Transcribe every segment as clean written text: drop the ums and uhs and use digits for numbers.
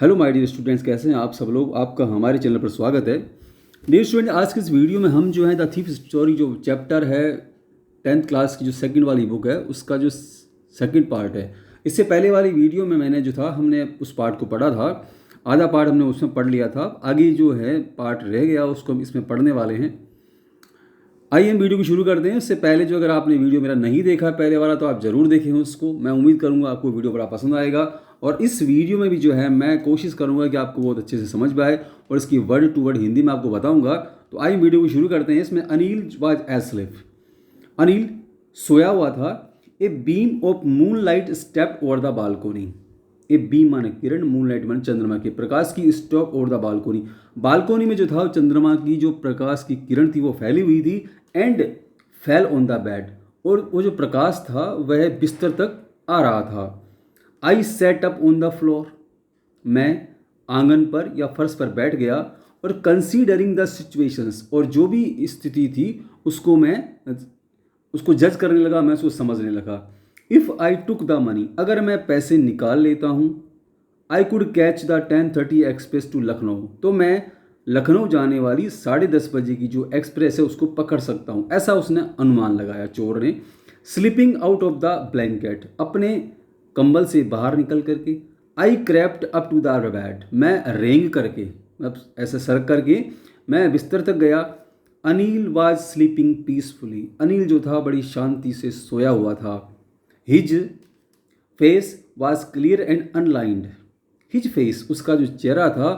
Hello my dear students, कैसे हैं आप सब लोग। आपका हमारे चैनल पर स्वागत है। डियर स्टूडेंट, आज के इस वीडियो में हम जो है द थीफ स्टोरी जो चैप्टर है 10th क्लास की जो सेकंड वाली बुक है उसका जो सेकंड पार्ट है। इससे पहले वाली वीडियो में मैंने जो था हमने उस पार्ट को पढ़ा था, आधा पार्ट हमने उसमें पढ़ लिया था। आगे जो है पार्ट रह गया उसको हम इसमें पढ़ने वाले हैं। आइए हम वीडियो को शुरू करते हैं। उससे पहले जो अगर आपने वीडियो मेरा नहीं देखा पहले वाला तो आप ज़रूर देखें उसको। मैं उम्मीद करूंगा आपको वीडियो बड़ा पसंद आएगा और इस वीडियो में भी जो है मैं कोशिश करूंगा कि आपको बहुत अच्छे से समझ में आए और इसकी वर्ड टू वर्ड हिंदी में आपको बताऊंगा। तो आइए वीडियो को शुरू करते हैं। इसमें अनिल वाज एस्लीप। अनिल सोया हुआ था। A beam of moon light step over the balcony. A beam माने किरण, मून लाइट माने चंद्रमा के प्रकाश की stop over the balcony. Balcony में जो था चंद्रमा की जो प्रकाश की किरण थी वो फैली हुई थी and fell on the bed, और वो जो प्रकाश था वह बिस्तर तक आ रहा था। I set up on the floor. मैं आंगन पर या फर्श पर बैठ गया और कंसीडरिंग द सिचुएशंस, और जो भी स्थिति थी उसको मैं उसको जज करने लगा, मैं उसको समझने लगा। If I took the money, अगर मैं पैसे निकाल लेता हूँ, I could catch the 10:30 express to Lucknow, तो मैं लखनऊ जाने वाली 10:30 बजे की जो एक्सप्रेस है उसको पकड़ सकता हूँ, ऐसा उसने अनुमान लगाया चोर ने। Slipping out of the blanket, अपने कंबल से बाहर निकल करके। I crept up to the bed, मैं रेंग करके मतलब ऐसे सरक करके मैं बिस्तर तक गया। Anil was sleeping peacefully, Anil जो था बड़ी शांति से सोया हुआ था। His face was clear and unlined. His face, उसका जो चेहरा था,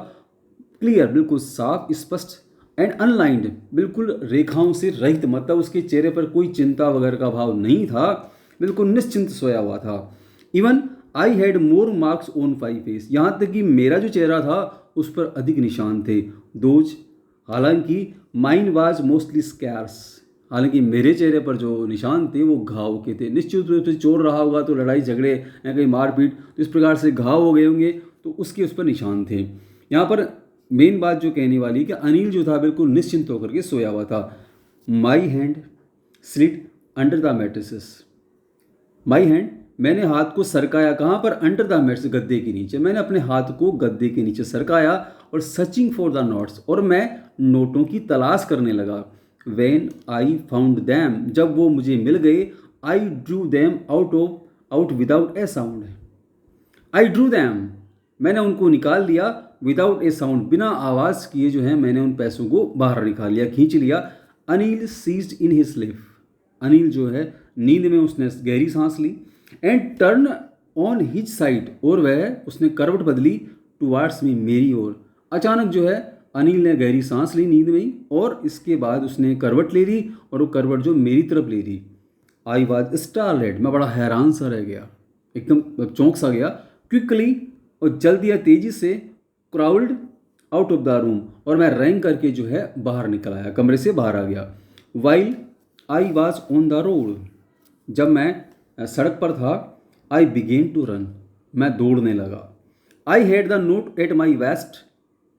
क्लियर बिल्कुल साफ स्पष्ट, एंड अनलाइंड बिल्कुल रेखाओं से रहित, मतलब उसके चेहरे पर कोई चिंता वगैरह का भाव नहीं था, बिल्कुल निश्चिंत सोया हुआ था। Even I had more marks on my face, यहाँ तक कि मेरा जो चेहरा था उस पर अधिक निशान थे। दोज, हालांकि माइन वाज मोस्टली स्कैर्स, हालांकि मेरे चेहरे पर जो निशान थे वो घाव के थे। निश्चित रूप से चोर रहा होगा तो लड़ाई झगड़े या कहीं मारपीट, तो इस प्रकार से घाव हो गए होंगे तो उसके उस पर निशान थे। यहाँ पर मेन बात जो कहने वाली कि अनिल जो था बिल्कुल निश्चिंत होकर के सोया हुआ था। My hand slit under the mattresses. My hand, मैंने हाथ को सरकाया, कहाँ पर? अंडर द मैट्रेस, गद्दे के नीचे। मैंने अपने हाथ को गद्दे के नीचे सरकाया और सर्चिंग फॉर द नोट्स, और मैं नोटों की तलाश करने लगा। वेन आई फाउंड दैम, जब वो मुझे मिल गए, I drew them out without A sound. I drew them, मैंने उनको निकाल लिया, विदाउट ए साउंड, बिना आवाज़ किए जो है मैंने उन पैसों को बाहर निकाल लिया, खींच लिया। Anil sighed in his sleep, Anil जो है नींद में उसने गहरी सांस ली। And turn on his side, और वह उसने करवट बदली टुवार्ड्स मी, मेरी ओर। अचानक जो है अनिल ने गहरी सांस ली नींद में ही, और इसके बाद उसने करवट ले ली, और वो करवट जो मेरी तरफ ले ली। आई वाज स्टारलेड, मैं बड़ा हैरान सा रह गया, एकदम चौंक सा गया। क्विकली, और जल्दी या तेजी से, क्राउल्ड आउट ऑफ द रूम, और मैं रैंक करके जो है बाहर निकल आया, कमरे से बाहर आ गया। While I was on the road, जब मैं सड़क पर था, आई बिगेन टू रन, मैं दौड़ने लगा। I had the note at my waist,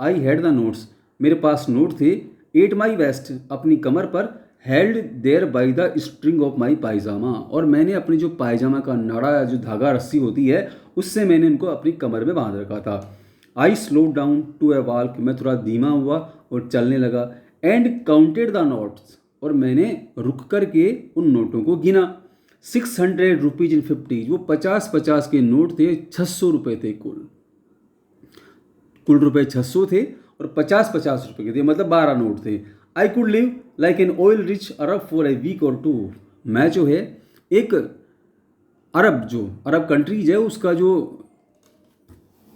I had the notes, मेरे पास नोट थे, एट माई वेस्ट, अपनी कमर पर, held there by the string of my pyjama, और मैंने अपनी जो पायजामा का नाड़ा, जो धागा रस्सी होती है, उससे मैंने उनको अपनी कमर में बांध रखा था। I slow down to a walk, मैं थोड़ा धीमा हुआ और चलने लगा। एंड काउंटेड द नोट्स, और मैंने रुक करके उन नोटों को गिना। 600 रुपीज इन 50, वो 50-50 के नोट थे, 600 रुपये थे कुल रुपये 600 थे, और 50-50 रुपये के थे, मतलब 12 नोट थे। I could live like an oil rich Arab for a week or two, मैं जो है एक अरब कंट्रीज है उसका जो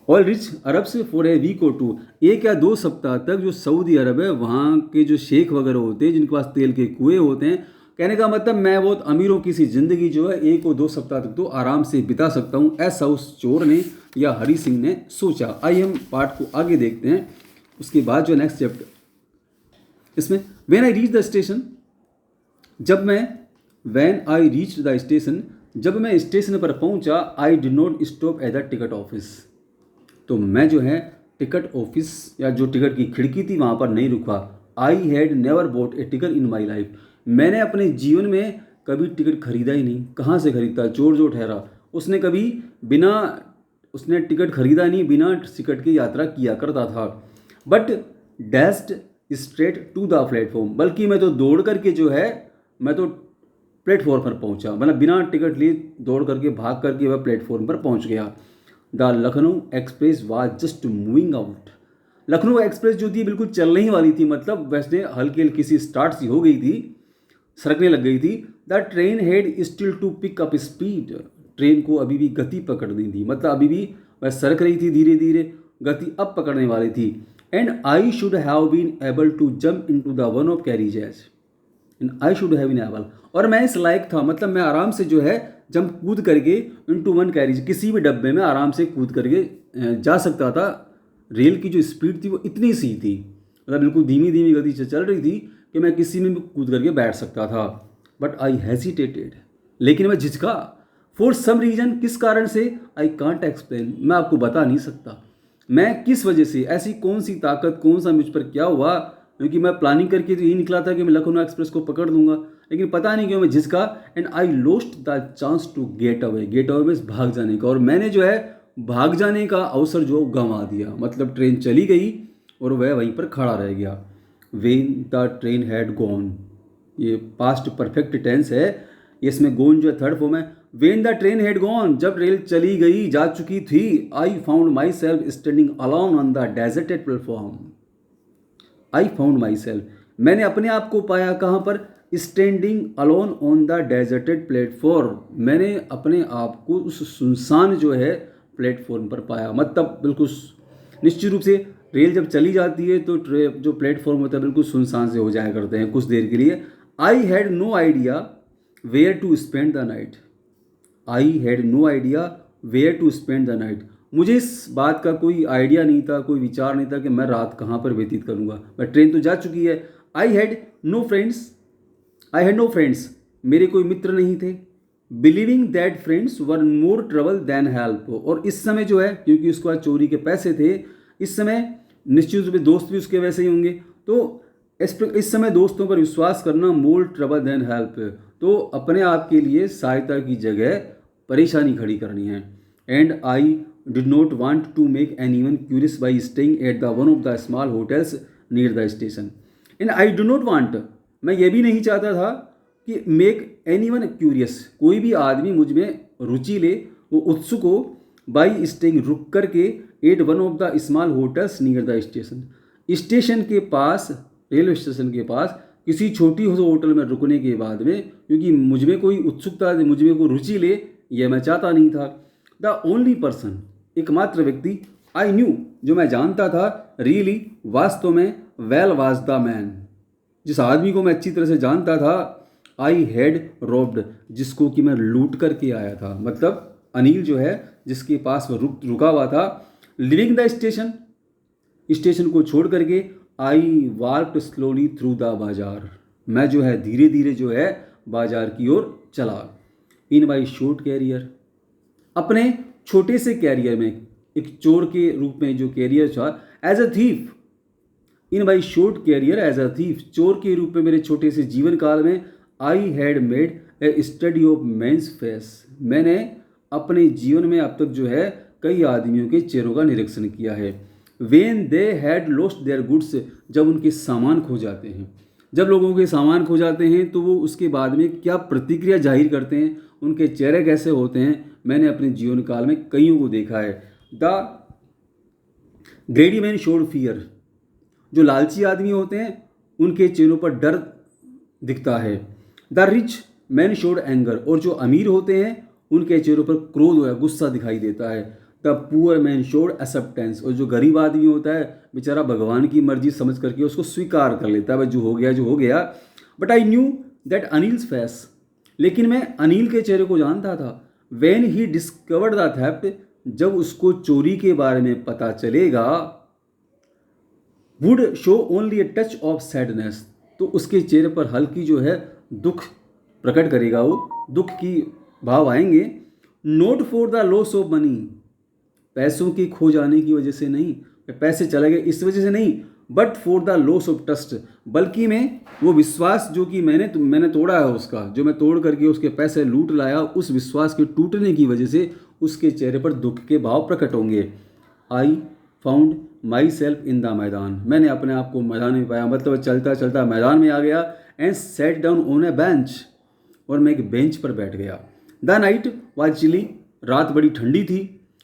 ऑयल रिच अरब से for a week or to, 1 या 2 सप्ताह तक जो सऊदी अरब है वहाँ के जो शेख वगैरह होते हैं जिनके पास तेल के कुएँ होते हैं, कहने का मतलब मैं बहुत अमीरों की सी ज़िंदगी जो है 1 और 2 सप्ताह तक तो आराम से बिता सकता हूँ, ऐसा उस चोर ने या हरी सिंह ने सोचा। आइए हम पार्ट को आगे देखते हैं। उसके बाद जो नेक्स्ट चैप्टर, इसमें when I reach the station, when I reach the station, जब मैं स्टेशन पर पहुंचा, आई did not stop at the ticket office, तो मैं जो है टिकट ऑफिस या जो टिकट की खिड़की थी वहाँ पर नहीं रुका। I had never bot A ticket in my life, मैंने अपने जीवन में कभी टिकट खरीदा ही नहीं। कहाँ से खरीदता, चोर जो ठहरा, उसने कभी बिना उसने टिकट खरीदा नहीं, बिना टिकट की यात्रा किया करता था। But dashed straight to the platform, बल्कि मैं तो दौड़ करके जो है मैं तो प्लेटफॉर्म पर पहुंचा, मतलब बिना टिकट लिए दौड़ करके भाग करके वह प्लेटफॉर्म पर पहुंच गया। The Lucknow express was just moving out. Lucknow express जो थी बिल्कुल चलने ही वाली थी, मतलब वैसे हल्की हल्की सी स्टार्ट सी हो गई थी, सरकने लग गई थी। The train had still to pick up speed, train को अभी भी गति पकड़नी थी, मतलब अभी भी वह सरक रही थी, धीरे धीरे गति अब पकड़ने वाली थी। And I should have been able to jump into the one of carriages, and I should have been able, और मैं इस लायक था, मतलब मैं आराम से जो है जंप कूद करके इनटू वन कैरिज, किसी भी डब्बे में आराम से कूद करके जा सकता था। रेल की जो स्पीड थी वो इतनी सी थी, मतलब बिल्कुल धीमी धीमी गति से चल रही थी कि मैं किसी में भी कूद करके बैठ सकता था। बट आई हेजिटेटेड, लेकिन मैं झिझका। फॉर सम रीजन, किस कारण से, आई कांट एक्सप्लेन, मैं आपको बता नहीं सकता। मैं किस वजह से, ऐसी कौन सी ताकत, कौन सा मुझ पर क्या हुआ, क्योंकि मैं प्लानिंग करके तो यही निकला था कि मैं लखनऊ एक्सप्रेस को पकड़ लूँगा, लेकिन पता नहीं क्यों मैं झिझका। And I lost the chance to get away, get away में भाग जाने का, और मैंने जो है भाग जाने का अवसर जो गंवा दिया, मतलब ट्रेन चली गई और वह वहीं पर खड़ा रह गया। When the train had gone, ये पास्ट परफेक्ट टेंस है, इसमें गोन जो है थर्ड फॉर्म है। When the train had gone, जब रेल चली गई, जा चुकी थी, I found my self standing alone on the deserted platform. I found my self, मैंने अपने आप को पाया कहाँ पर, standing alone on the deserted platform, मैंने अपने आप को उस सुनसान जो है प्लेटफॉर्म पर पाया। मतलब बिल्कुल निश्चित रूप से रेल जब चली जाती है तो जो प्लेटफॉर्म होता है बिल्कुल सुनसान से हो जाया करते हैं कुछ देर के लिए। I had no idea where to spend the night, I had no idea where to spend the night, मुझे इस बात का कोई आइडिया नहीं था, कोई विचार नहीं था कि मैं रात कहाँ पर व्यतीत करूँगा, मैं ट्रेन तो जा चुकी है। आई हैड नो फ्रेंड्स, मेरे कोई मित्र नहीं थे। Believing that friends were more trouble than help, और इस समय जो है, क्योंकि उसके पास चोरी के पैसे थे, इस समय निश्चित रूप से दोस्त भी उसके वैसे ही होंगे, तो इस समय दोस्तों पर विश्वास करना मोर ट्रबल दैन हेल्प, तो अपने आप के लिए सहायता की जगह परेशानी खड़ी करनी है। And I did not want to make anyone curious by staying at the one of the small hotels near the station. And I do not want, मैं ये भी नहीं चाहता था कि मेक एनीवन क्यूरियस, कोई भी आदमी मुझ में रुचि ले, वो उत्सुक हो, बाई स्टेइंग, रुक करके, at one of the small hotels near the station, station के पास, रेलवे स्टेशन के पास किसी छोटी होटल में रुकने के बाद में, क्योंकि मुझ में कोई उत्सुकता, मुझ में कोई रुचि ले, यह मैं चाहता नहीं था। द ओनली पर्सन, एकमात्र व्यक्ति, आई न्यू, जो मैं जानता था, रियली, वास्तव में, वेल वाज द मैन, जिस आदमी को मैं अच्छी तरह से जानता था, आई हैड रोब्ड, जिसको कि मैं लूट करके आया था, मतलब अनिल जो है जिसके पास वो रुका हुआ था। लिविंग द स्टेशन, स्टेशन को छोड़ करके, आई वॉल्क्ड स्लोली थ्रू द बाजार, मैं जो है धीरे धीरे जो है बाजार की ओर चला। इन माई शॉर्ट कैरियर, अपने छोटे से कैरियर में, एक चोर के रूप में जो कैरियर था, as a thief, in my short career as a thief, चोर के रूप में मेरे छोटे से जीवन काल में, I had made a study of man's face, मैंने अपने जीवन में अब तक जो है कई आदमियों के चेहरों का निरीक्षण किया है। When they had lost their goods, जब उनके सामान खो जाते हैं, जब लोगों के सामान खो जाते हैं तो वो उसके बाद में क्या प्रतिक्रिया जाहिर करते हैं, उनके चेहरे कैसे होते हैं, मैंने अपने जीवन काल में कईयों को देखा है। द ग्रेडी मैन शोड फियर, जो लालची आदमी होते हैं उनके चेहरों पर डर दिखता है। The rich man showed anger, और जो अमीर होते हैं उनके चेहरों पर क्रोध या गुस्सा दिखाई देता है। The poor man showed acceptance, और जो गरीब आदमी होता है बेचारा भगवान की मर्जी समझ करके उसको स्वीकार कर लेता है, भाई जो हो गया। But I knew that Anil's face, लेकिन मैं अनिल के चेहरे को जानता था। When he discovered the theft, जब उसको चोरी के बारे में पता चलेगा, would show only a touch of sadness, तो उसके चेहरे पर हल्की जो है दुख प्रकट करेगा, वो दुख की भाव आएंगे। Note for the loss of money, पैसों के खो जाने की वजह से नहीं, पैसे चले गए इस वजह से नहीं, but for the loss of trust, बल्कि मैं वो विश्वास जो कि मैंने तोड़ा है उसका, जो मैं तोड़ करके उसके पैसे लूट लाया, उस विश्वास के टूटने की वजह से उसके चेहरे पर दुख के भाव प्रकट होंगे। I found my self in the मैदान, मैंने अपने आप को मैदान में पाया, मतलब चलता चलता मैदान में आ गया। And sat down on A bench, और मैं एक बेंच पर बैठ गया। द नाइट वाज चिली, रात बड़ी ठंडी थी।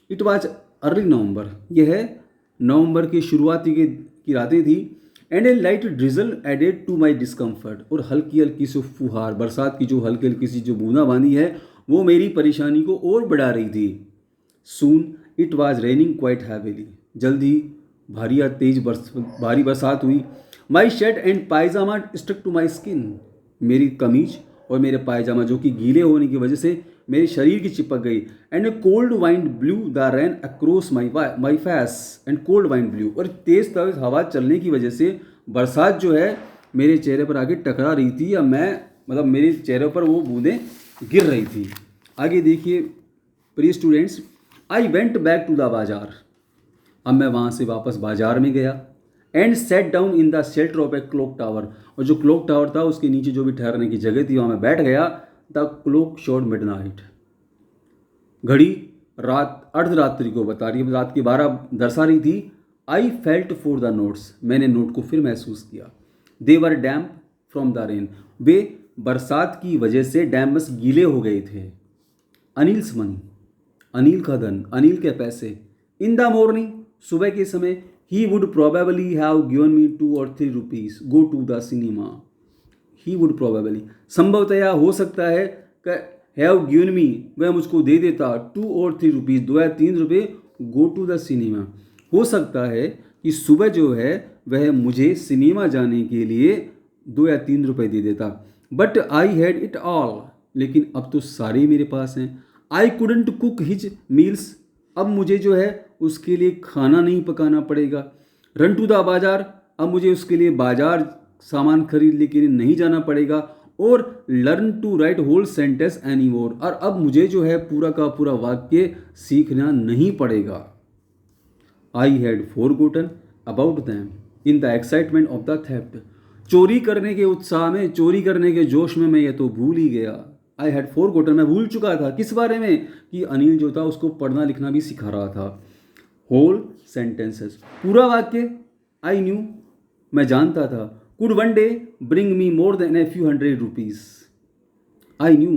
इट वाज अर्ली नवंबर, यह नवंबर की शुरुआती की रातें थी। And a light drizzle added to my discomfort, और हल्की हल्की सी फुहार, बरसात की जो हल्की हल्की सी जो बूंदाबांदी है वो मेरी परेशानी को और बढ़ा रही थी। Soon it was raining quite heavily, जल्दी भारी बरसात हुई। My shirt and pyjama stuck to my skin, मेरी कमीज और मेरे पायजामा जो कि गीले होने की वजह से मेरे शरीर की चिपक गई। And a cold wind blew the rain across my face, and cold wind blew, और तेज हवा चलने की वजह से बरसात जो है मेरे चेहरे पर आगे टकरा रही थी, या मतलब मेरे चेहरे पर वो बूंदें गिर रही थी। आगे देखिए प्रिय students, I went back to the bazaar, अब मैं वहाँ से वापस बाजार में गया। And sat down in the shelter of a clock tower, और जो क्लॉक टावर था उसके नीचे जो भी ठहरने की जगह थी वहाँ मैं बैठ गया। द क्लॉक शोड मिडनाइट, घड़ी रात अर्धरात्रि को बता रही है, रात की 12 दर्शा रही थी। I felt for the notes, मैंने नोट को फिर महसूस किया। दे वर डैम्प फ्रॉम द रेन, वे बरसात की वजह से डैम्स गीले हो गए थे। अनिल्स मनी, अनिल का धन, अनिल के पैसे। इन द मॉर्निंग, सुबह के समय। He would probably have given me 2 or 3 rupees go to the cinema. He would probably, संभवतया हो सकता है कि हैव गिवन मी, वह मुझको दे देता 2 or 3 रुपीज़, 2 या 3 रुपये, गो टू द सिनेमा। हो सकता है कि सुबह जो है वह मुझे सिनेमा जाने के लिए 2 या 3 रुपये दे देता। But I had it all, लेकिन अब तो सारे मेरे पास हैं। I couldn't cook his meals, अब मुझे जो है उसके लिए खाना नहीं पकाना पड़ेगा। रन टू द बाजार, अब मुझे उसके लिए बाजार सामान खरीदने के लिए नहीं जाना पड़ेगा। और learn to write whole sentence any more, और अब मुझे जो है पूरा का पूरा वाक्य सीखना नहीं पड़ेगा। I had forgotten about them in the excitement of the theft, चोरी करने के उत्साह में, चोरी करने के जोश में मैं ये तो भूल ही गया। आई हैड फॉरगॉटन, मैं भूल चुका था किस बारे में, कि अनिल जो था उसको पढ़ना लिखना भी सिखा रहा था। होल सेंटेंसेस, पूरा वाक्य। आई न्यू, मैं जानता था। Could one day bring me more than a few hundred rupees. I knew,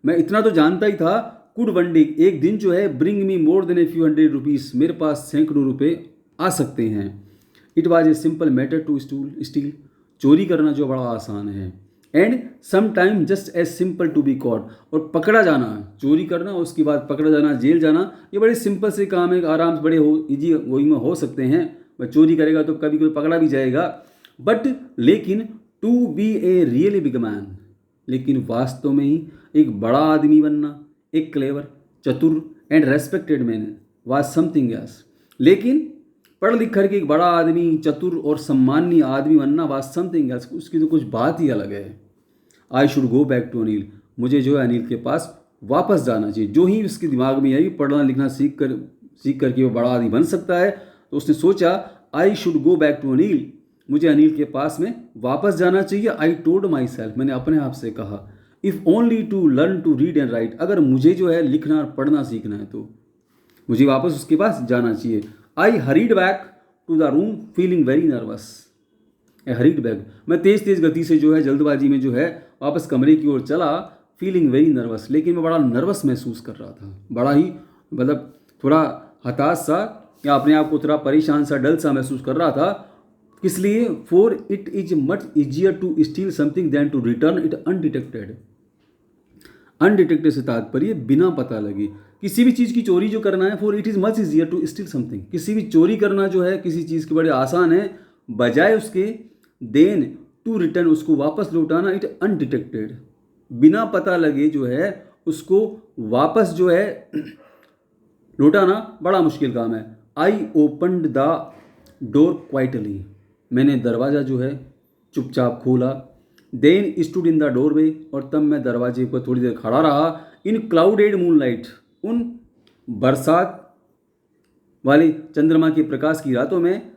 मैं इतना तो जानता ही था। कुड वन डे, एक दिन जो है, bring me more than a few hundred rupees, मेरे पास सैकड़ों रुपये आ सकते हैं। It was a simple matter to steal, चोरी करना जो बड़ा आसान है। And some time just as simple to be caught, और पकड़ा जाना, चोरी करना उसके बाद पकड़ा जाना, जेल जाना, ये बड़े सिंपल से काम है, आराम से बड़े ईजी वही में हो सकते हैं। वह चोरी करेगा तो कभी कोई पकड़ा भी जाएगा। बट लेकिन to be a really big man, लेकिन वास्तव में ही एक बड़ा आदमी बनना, एक क्लेवर, चतुर and respected man was something else, लेकिन पढ़ लिख कर के एक बड़ा आदमी, चतुर और सम्माननीय आदमी बनना वाज समथिंग एल्स, उसकी तो कुछ बात ही अलग है। I should go back to Anil, मुझे जो है अनिल के पास वापस जाना चाहिए। जो ही उसके दिमाग में आई पढ़ना लिखना सीख करके वो बड़ा आदमी बन सकता है, तो उसने सोचा I should go back to Anil, मुझे अनिल के पास में वापस जाना चाहिए। आई टोल्ड माई सेल्फ, मैंने अपने आप से कहा, if only to learn to read and write, अगर मुझे जो है लिखना और पढ़ना सीखना है तो मुझे वापस उसके पास जाना चाहिए। I hurried back to the room feeling very nervous. A hurried back, मैं तेज़ तेज़ गति से जो है जल्दबाजी में जो है वापस कमरे की ओर चला। फीलिंग वेरी नर्वस, लेकिन मैं बड़ा नर्वस महसूस कर रहा था, बड़ा ही मतलब थोड़ा हताश सा, या अपने आप को थोड़ा परेशान सा, डल सा महसूस कर रहा था। किस लिए? For it is much easier to steal something than to return it undetected. Undetected से तात्पर्य बिना पता लगे, किसी भी चीज़ की चोरी जो करना है। For it is much easier to steal something, किसी भी चोरी करना जो है किसी चीज़ के बड़े आसान है, बजाय उसके देन टू रिटर्न, उसको वापस लौटाना, इट अनडिटेक्टेड, बिना पता लगे जो है उसको वापस जो है लौटाना बड़ा मुश्किल काम है। I opened the door quietly, मैंने दरवाज़ा जो है चुपचाप खोला। Then stood in the doorway, और तब मैं दरवाजे पर थोड़ी देर खड़ा रहा। इन क्लाउडेड मूनलाइट, उन बरसात वाले चंद्रमा के प्रकाश की रातों में।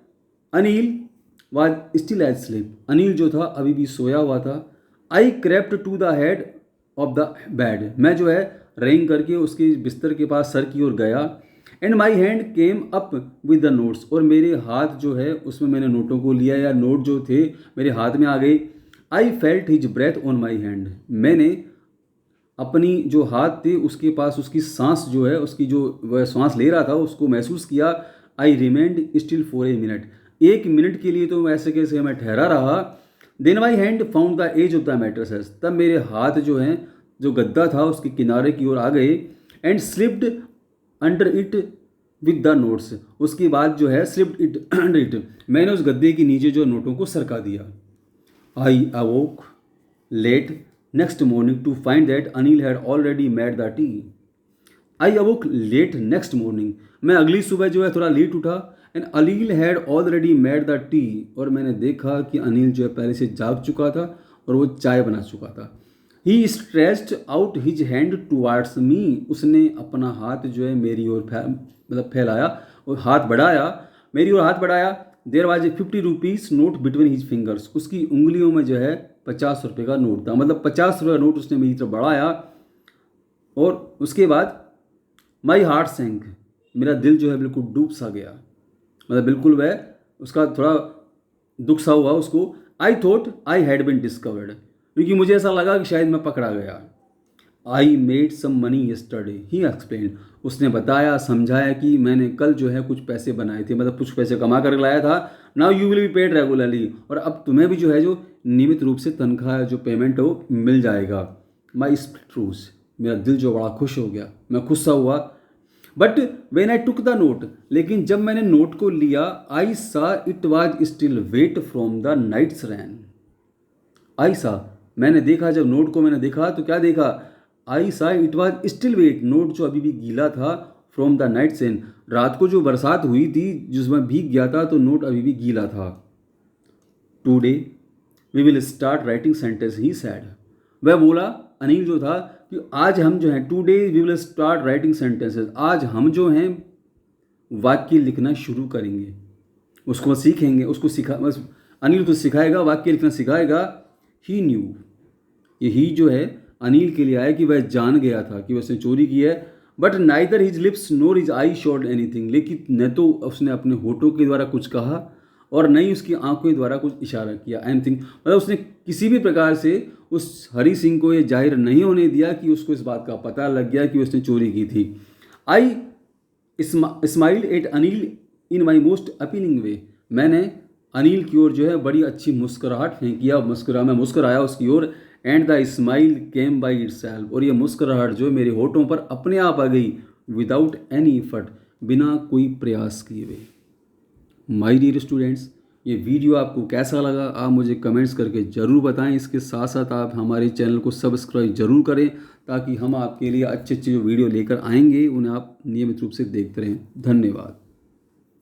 Anil was still asleep, Anil जो था अभी भी सोया हुआ था। I crept to the head of the bed, मैं जो है रेंग करके उसके बिस्तर के पास सर की ओर गया। And my hand came up with the notes, और मेरे हाथ जो है उसमें मैंने नोटों को लिया, या नोट जो थे मेरे हाथ में आ गए। I felt his breath on my hand, मैंने अपनी जो हाथ थे उसके पास उसकी सांस जो है, उसकी जो वह सांस ले रहा था उसको महसूस किया। I remained still for a minute, 1 minute के लिए तो ऐसे कैसे मैं ठहरा रहा। Then my hand found the edge of the mattress, तब मेरे हाथ जो हैं जो गद्दा था उसके किनारे की ओर आ गए। And slipped under it with the notes, उसके बाद जो है स्लिप्ड इट अंडर इट, मैंने उस गद्दे के नीचे जो नोटों को सरका दिया। I awoke late next morning to find that Anil had already made the tea. I awoke late next morning, मैं अगली सुबह जो है थोड़ा लेट उठा। And Anil had already made the tea, और मैंने देखा कि अनिल जो है पहले से जाग चुका था और वो चाय बना चुका था। He stretched out his hand towards me, उसने अपना हाथ जो है मेरी ओर मतलब फैलाया और हाथ बढ़ाया, मेरी ओर हाथ बढ़ाया। There was a 50 rupees note between his fingers, उसकी उंगलियों में जो है 50 रुपये का नोट था, मतलब 50 रुपये का नोट उसने मेरी तरफ बढ़ाया। और उसके बाद माई हार्ट सैंक, मेरा दिल जो है बिल्कुल डूब सा गया, मतलब बिल्कुल वह उसका थोड़ा दुख सा हुआ उसको। I thought I had been discovered, क्योंकि मुझे ऐसा लगा कि शायद मैं पकड़ा गया। I made some money yesterday, he explain, उसने बताया समझाया कि मैंने कल जो है कुछ पैसे बनाए थे, मतलब कुछ पैसे कमा कर लाया था। Now you will be paid regularly, और अब तुम्हें भी जो है जो नियमित रूप से तनख्वाह जो पेमेंट हो मिल जाएगा। माई स्प्रूस, मेरा दिल जो बड़ा खुश हो गया, मैं खुश सा हुआ। But when I took the note, लेकिन जब मैंने नोट को लिया, I saw it was still wet from the night's rain. I saw, मैंने देखा, जब नोट को मैंने देखा तो क्या देखा, I saw it was still wet, note जो अभी भी गीला था, फ्रॉम द नाइट रैन, रात को जो बरसात हुई थी जिसमें भीग गया था तो नोट अभी भी गीला था। Today we will start writing sentence, he said, वह बोला, अनिल जो था, कि आज हम जो हैं today we will start writing sentences, आज हम जो हैं वाक्य लिखना शुरू करेंगे, उसको सीखेंगे, उसको सिखा, बस अनिल को सिखाएगा, वाक्य लिखना सिखाएगा। ही न्यू, ये ही जो है अनिल के लिए आया कि वह जान गया था कि उसने चोरी की है। But neither his lips NOR his I showed anything, लेकिन न तो उसने अपने होठों के द्वारा कुछ कहा और न ही उसकी आंखों द्वारा कुछ इशारा किया। एनीथिंग मतलब उसने किसी भी प्रकार से उस हरी सिंह को ये जाहिर नहीं होने दिया कि उसको इस बात का पता लग गया कि उसने चोरी की थी। I smile at Anil in my most appealing way, मैंने अनिल की ओर जो है बड़ी अच्छी मुस्कुराहट फेंकी, मैं मुस्कुराया उसकी ओर। And the smile came by itself, और ये मुस्कुराहट जो मेरे होठों पर अपने आप आ गई, विदाउट एनी एफर्ट, बिना कोई प्रयास किए हुए। माय डियर स्टूडेंट्स, ये वीडियो आपको कैसा लगा आप मुझे कमेंट्स करके ज़रूर बताएं। इसके साथ साथ आप हमारे चैनल को सब्सक्राइब ज़रूर करें, ताकि हम आपके लिए अच्छे अच्छे जो वीडियो लेकर आएंगे उन्हें आप नियमित रूप से देखते रहें। धन्यवाद।